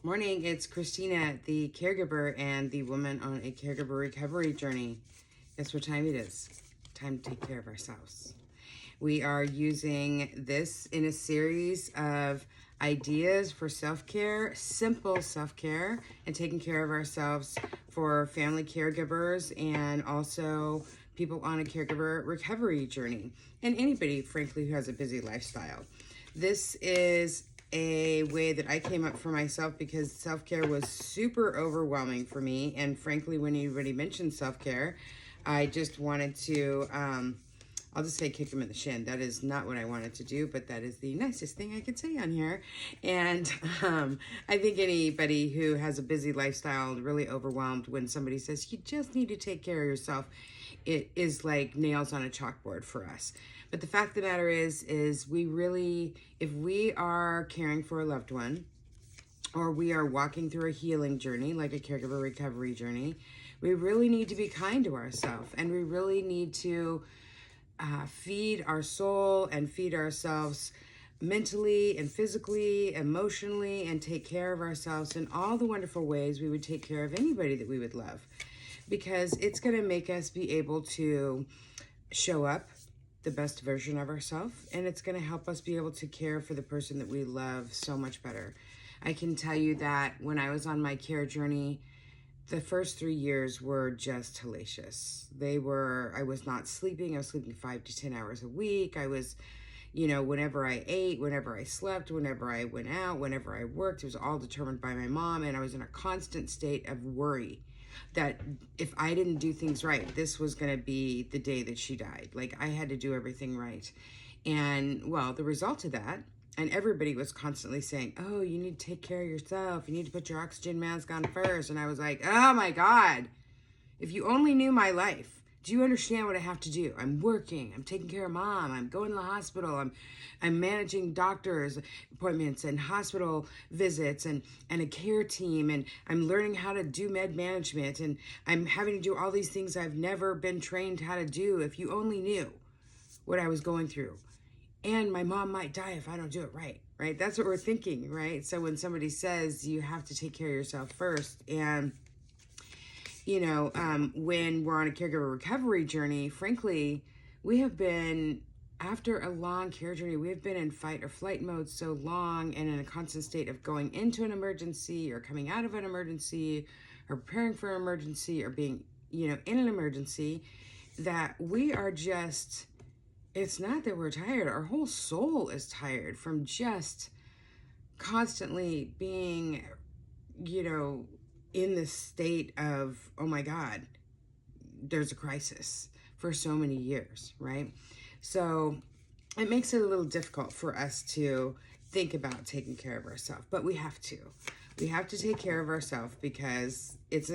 Morning, it's Christina, the caregiver and the woman on a caregiver recovery journey. Guess what time it is? Time to take care of ourselves. We are using this in a series of ideas for self-care, simple self-care, and taking care of ourselves for family caregivers and also people on a caregiver recovery journey, and anybody, frankly, who has a busy lifestyle. This is a way that I came up for myself because self-care was super overwhelming for me. And frankly, when anybody mentioned self-care, I just wanted to, I'll just say kick them in the shin. That is not what I wanted to do, but that is the nicest thing I could say on here. And I think anybody who has a busy lifestyle, really overwhelmed, when somebody says, you just need to take care of yourself, it is like nails on a chalkboard for us. But the fact of the matter is we really, if we are caring for a loved one, or we are walking through a healing journey, like a caregiver recovery journey, we really need to be kind to ourselves, and we really need to feed our soul and feed ourselves mentally and physically, emotionally, and take care of ourselves in all the wonderful ways we would take care of anybody that we would love. Because it's going to make us be able to show up the best version of ourselves, and it's going to help us be able to care for the person that we love so much better. I can tell you that when I was on my care journey, the first 3 years were just hellacious. I was not sleeping. I was sleeping 5 to 10 hours a week. I was, whenever I ate, whenever I slept, whenever I went out, whenever I worked, it was all determined by my mom. And I was in a constant state of worry that if I didn't do things right, this was going to be the day that she died. Like, I had to do everything right. And well, the result of that, and everybody was constantly saying, oh, you need to take care of yourself. You need to put your oxygen mask on first. And I was like, oh my God, if you only knew my life. Do you understand what I have to do? I'm working, I'm taking care of mom, I'm going to the hospital, I'm managing doctor's appointments and hospital visits and a care team, and I'm learning how to do med management, and I'm having to do all these things I've never been trained how to do. If you only knew what I was going through. And my mom might die if I don't do it right, right? That's what we're thinking, right? So when somebody says you have to take care of yourself first, and when we're on a caregiver recovery journey, frankly, we have been, after a long care journey, we have been in fight or flight mode so long, and in a constant state of going into an emergency or coming out of an emergency or preparing for an emergency or being, in an emergency, that we are just, it's not that we're tired. Our whole soul is tired from just constantly being, in this state of, oh my God, there's a crisis for so many years, right? So it makes it a little difficult for us to think about taking care of ourselves, but we have to. We have to take care of ourselves because it's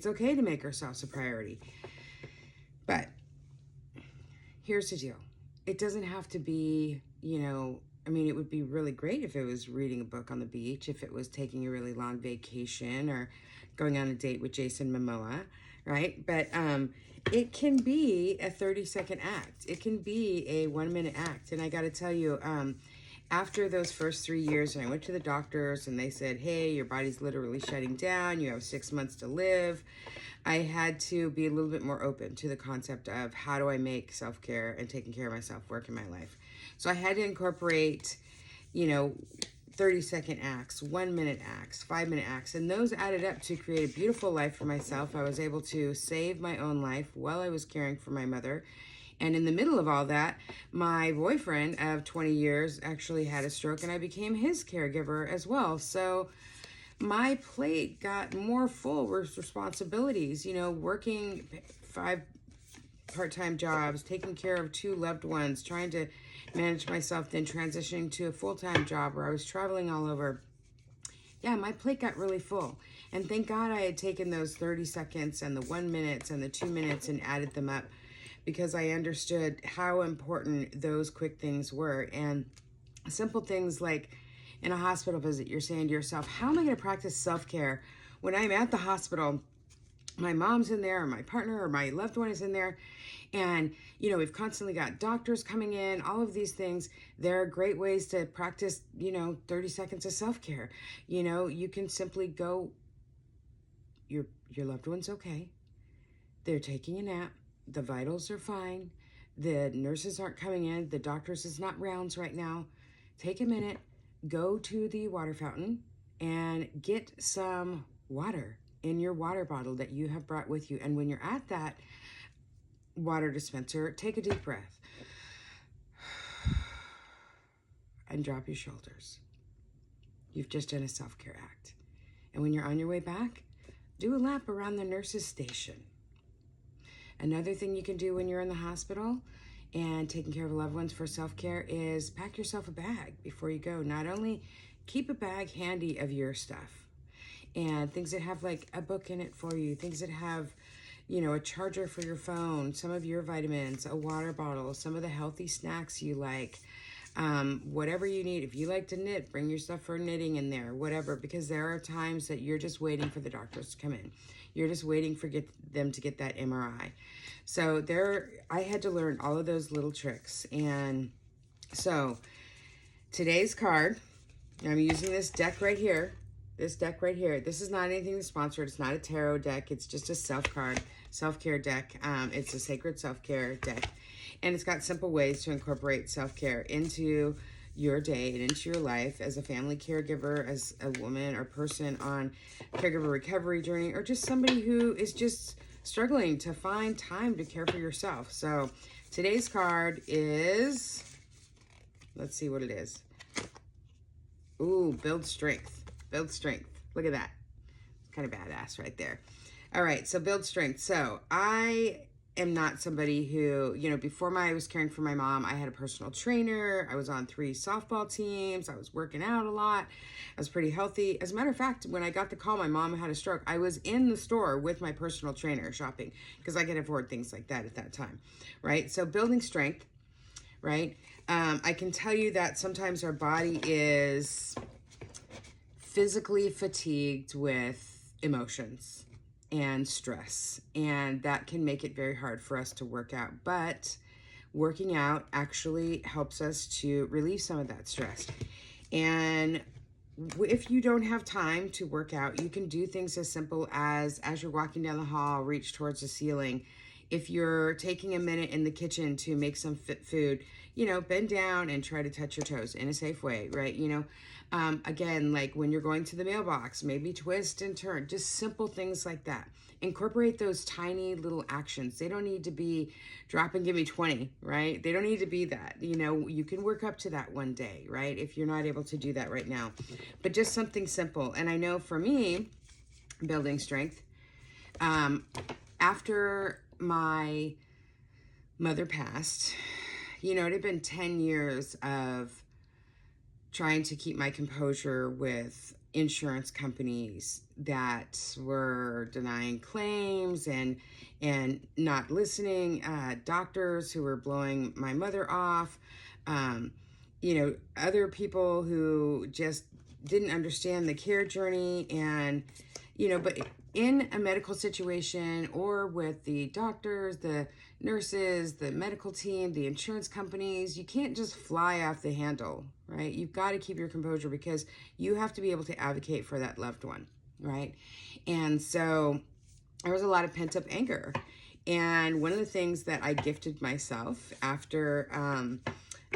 okay to make ourselves a priority. But here's the deal. It doesn't have to be, it would be really great if it was reading a book on the beach, if it was taking a really long vacation or going on a date with Jason Momoa, right? But it can be a 30-second act. It can be a 1-minute act. And I got to tell you, after those first 3 years, and I went to the doctors and they said, hey, your body's literally shutting down. You have 6 months to live. I had to be a little bit more open to the concept of how do I make self-care and taking care of myself work in my life. So I had to incorporate, 30-second acts, 1-minute acts, 5-minute acts, and those added up to create a beautiful life for myself. I was able to save my own life while I was caring for my mother. And in the middle of all that, my boyfriend of 20 years actually had a stroke, and I became his caregiver as well. So my plate got more full with responsibilities, working 5 part-time jobs, taking care of 2 loved ones, trying to manage myself, then transitioning to a full-time job where I was traveling all over. Yeah, my plate got really full. And thank God I had taken those 30 seconds and the 1 minute and the 2 minutes and added them up, because I understood how important those quick things were. And simple things like in a hospital visit, you're saying to yourself, how am I going to practice self-care when I'm at the hospital my mom's in there, or my partner or my loved one is in there, and we've constantly got doctors coming in, all of these things. There are great ways to practice 30 seconds of self-care. You can simply go, your loved one's okay, they're taking a nap, the vitals are fine, the nurses aren't coming in, the doctors is not rounds right now. Take a minute, go to the water fountain and get some water in your water bottle that you have brought with you. And when you're at that water dispenser, take a deep breath and drop your shoulders. You've just done a self-care act. And when you're on your way back, do a lap around the nurse's station. Another thing you can do when you're in the hospital and taking care of loved ones for self-care is pack yourself a bag before you go. Not only keep a bag handy of your stuff and things that have like a book in it for you, things that have, a charger for your phone, some of your vitamins, a water bottle, some of the healthy snacks you like, whatever you need. If you like to knit, bring your stuff for knitting in there, whatever, because there are times that you're just waiting for the doctors to come in. You're just waiting for them to get that MRI. So I had to learn all of those little tricks. And so today's card, I'm using this deck right here. This deck right here. This is not anything sponsored. It's not a tarot deck. It's just a self-care deck. It's a sacred self-care deck. And it's got simple ways to incorporate self-care into your day and into your life as a family caregiver, as a woman or person on caregiver recovery journey, or just somebody who is just struggling to find time to care for yourself. So today's card is, let's see what it is. Ooh, build strength. Build strength. Look at that. Kind of badass right there. All right, so build strength. So I am not somebody who, before I was caring for my mom, I had a personal trainer. I was on 3 softball teams. I was working out a lot. I was pretty healthy. As a matter of fact, when I got the call my mom had a stroke, I was in the store with my personal trainer shopping because I could afford things like that at that time, right? So building strength, right? I can tell you that sometimes our body is physically fatigued with emotions and stress, and that can make it very hard for us to work out. But working out actually helps us to relieve some of that stress. And if you don't have time to work out, you can do things as simple as you're walking down the hall, reach towards the ceiling. If you're taking a minute in the kitchen to make some food, bend down and try to touch your toes in a safe way, right? Again, like when you're going to the mailbox, maybe twist and turn, just simple things like that. Incorporate those tiny little actions. They don't need to be drop and give me 20, right? They don't need to be that. You can work up to that one day, right? If you're not able to do that right now, but just something simple. And I know for me, building strength, after my mother passed, it had been 10 years of trying to keep my composure with insurance companies that were denying claims and not listening, doctors who were blowing my mother off, other people who just didn't understand the care journey. And but in a medical situation or with the doctors, the nurses, the medical team, the insurance companies, you can't just fly off the handle, right? You've got to keep your composure because you have to be able to advocate for that loved one, right? And so there was a lot of pent-up anger. And one of the things that I gifted myself after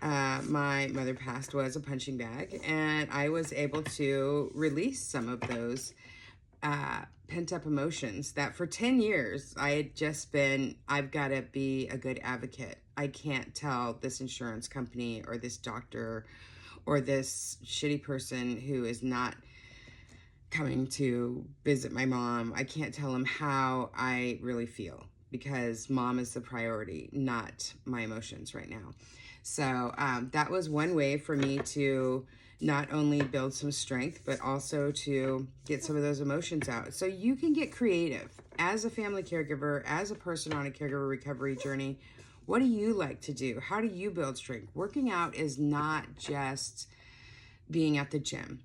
my mother passed was a punching bag, and I was able to release some of those pent-up emotions that for 10 years I had just been, I've got to be a good advocate. I can't tell this insurance company or this doctor or this shitty person who is not coming to visit my mom. I can't tell them how I really feel because mom is the priority, not my emotions right now. So that was one way for me to not only build some strength, but also to get some of those emotions out. So you can get creative as a family caregiver, as a person on a caregiver recovery journey. What do you like to do? How do you build strength? Working out is not just being at the gym.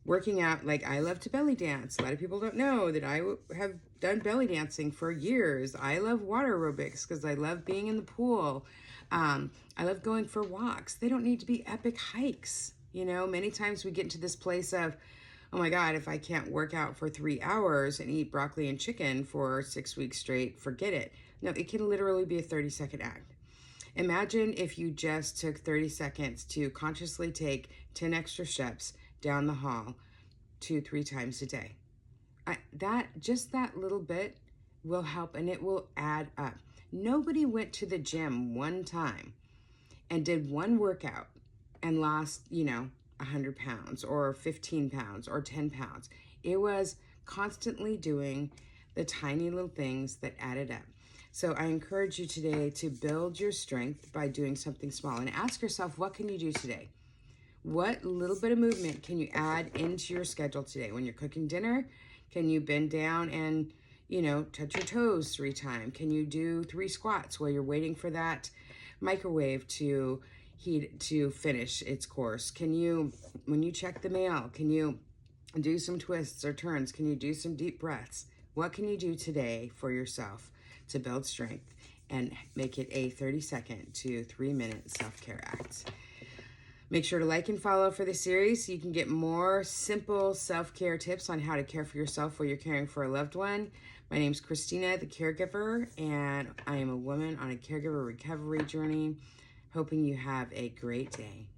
Working out, like I love to belly dance. A lot of people don't know that I have done belly dancing for years. I love water aerobics because I love being in the pool. I love going for walks. They don't need to be epic hikes. You know, many times we get into this place of, oh my God, if I can't work out for 3 hours and eat broccoli and chicken for 6 weeks straight, forget it. No, it can literally be a 30-second act. Imagine if you just took 30 seconds to consciously take 10 extra steps down the hall 2-3 times a day. Just that little bit will help, and it will add up. Nobody went to the gym one time and did one workout and lost, 100 pounds or 15 pounds or 10 pounds. It was constantly doing the tiny little things that added up. So I encourage you today to build your strength by doing something small, and ask yourself, what can you do today? What little bit of movement can you add into your schedule today? When you're cooking dinner, can you bend down and, touch your toes 3 times? Can you do 3 squats while you're waiting for that microwave to finish its course? Can you, when you check the mail, can you do some twists or turns? Can you do some deep breaths? What can you do today for yourself to build strength and make it a 30-second to 3-minute self-care act? Make sure to like and follow for the series so you can get more simple self-care tips on how to care for yourself while you're caring for a loved one. My name is Christina, the caregiver, and I am a woman on a caregiver recovery journey. Hoping you have a great day.